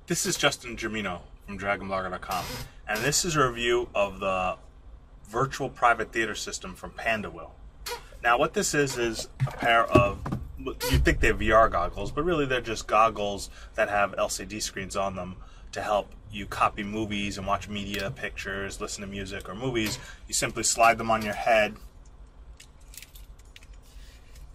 This is Justin Germino from DragonBlogger.com, and this is a review of the virtual private theater system from Pandawill. Now, what this is a pair of, you'd think they're VR goggles, but really they're just goggles that have LCD screens on them to help you copy movies and watch media, pictures, listen to music or movies. You simply slide them on your head,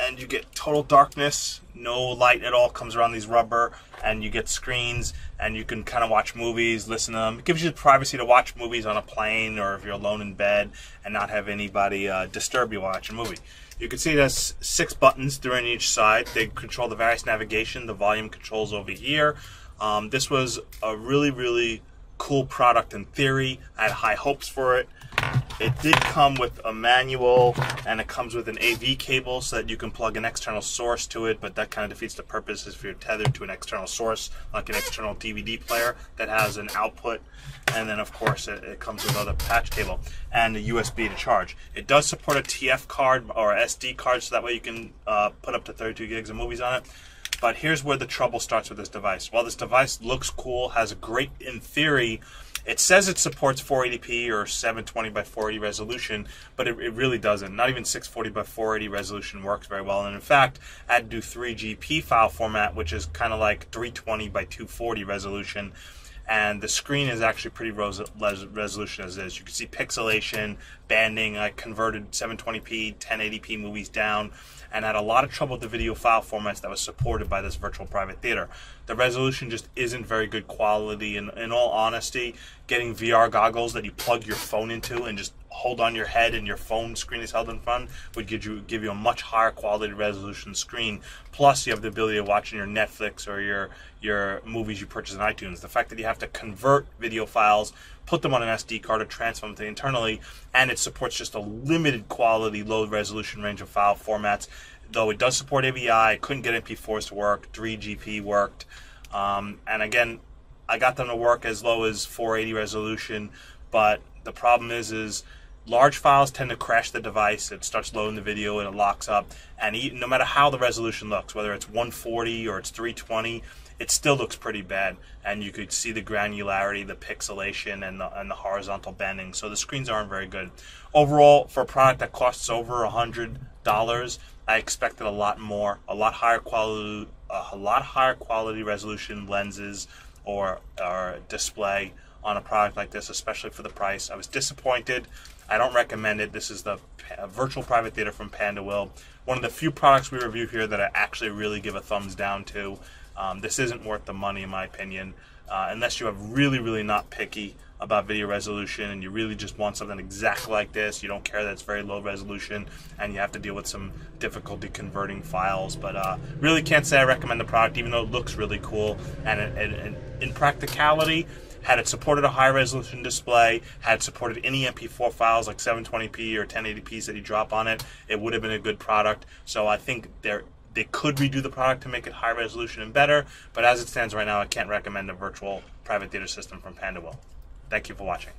and you get total darkness. No light at all comes around these rubber, and you get screens, and you can kind of watch movies, listen to them. It gives you the privacy to watch movies on a plane or if you're alone in bed and not have anybody disturb you while watching a movie. You can see there's 6 buttons, 3 on each side. They control the various navigation. The volume controls over here. This was a really cool product in theory. I had high hopes for it. It did come with a manual, and it comes with an AV cable so that you can plug an external source to it, but that kind of defeats the purpose if you're tethered to an external source, like an external DVD player that has an output. And then, of course, it comes with another patch cable and a USB to charge. It does support a TF card or SD card, so that way you can put up to 32 gigs of movies on it. But here's where the trouble starts with this device. While this device looks cool, has a great, in theory, it says it supports 480p or 720 by 480 resolution, but it really doesn't. Not even 640 by 480 resolution works very well. And in fact, I had to do 3GP file format, which is kind of like 320 by 240 resolution. And the screen is actually pretty resolution as is. You can see pixelation, banding. I converted 720p, 1080p movies down, and had a lot of trouble with the video file formats that was supported by this virtual private theater. The resolution just isn't very good quality. In all honesty, getting VR goggles that you plug your phone into and just hold on your head and your phone screen is held in front would give you a much higher quality resolution screen. Plus, you have the ability of watching your Netflix or your movies you purchase on iTunes. The fact that you have to convert video files, put them on an SD card or transfer them to internally, and it supports just a limited quality, low resolution range of file formats. Though it does support AVI, I couldn't get MP4s to work, 3GP worked, and again, I got them to work as low as 480 resolution, but the problem is large files tend to crash the device. It starts loading the video and it locks up, and no matter how the resolution looks, whether it's 140 or it's 320, it still looks pretty bad, and you could see the granularity, the pixelation, and the horizontal bending. So the screens aren't very good. Overall, for a product that costs over $100, I expected a lot more, a lot higher quality resolution lenses or display on a product like this, especially for the price. I was disappointed. I don't recommend it. This is the virtual private theater from Pandawill. One of the few products we review here that I actually really give a thumbs down to. This isn't worth the money, in my opinion, unless you have really not picky about video resolution and you really just want something exactly like this. You don't care that it's very low resolution and you have to deal with some difficulty converting files. But really can't say I recommend the product, even though it looks really cool. And in practicality, had it supported a high resolution display, had it supported any MP4 files like 720p or 1080p that you drop on it, it would have been a good product. So I think they could redo the product to make it high resolution and better, but as it stands right now, I can't recommend a virtual private theater system from Pandawill. Thank you for watching.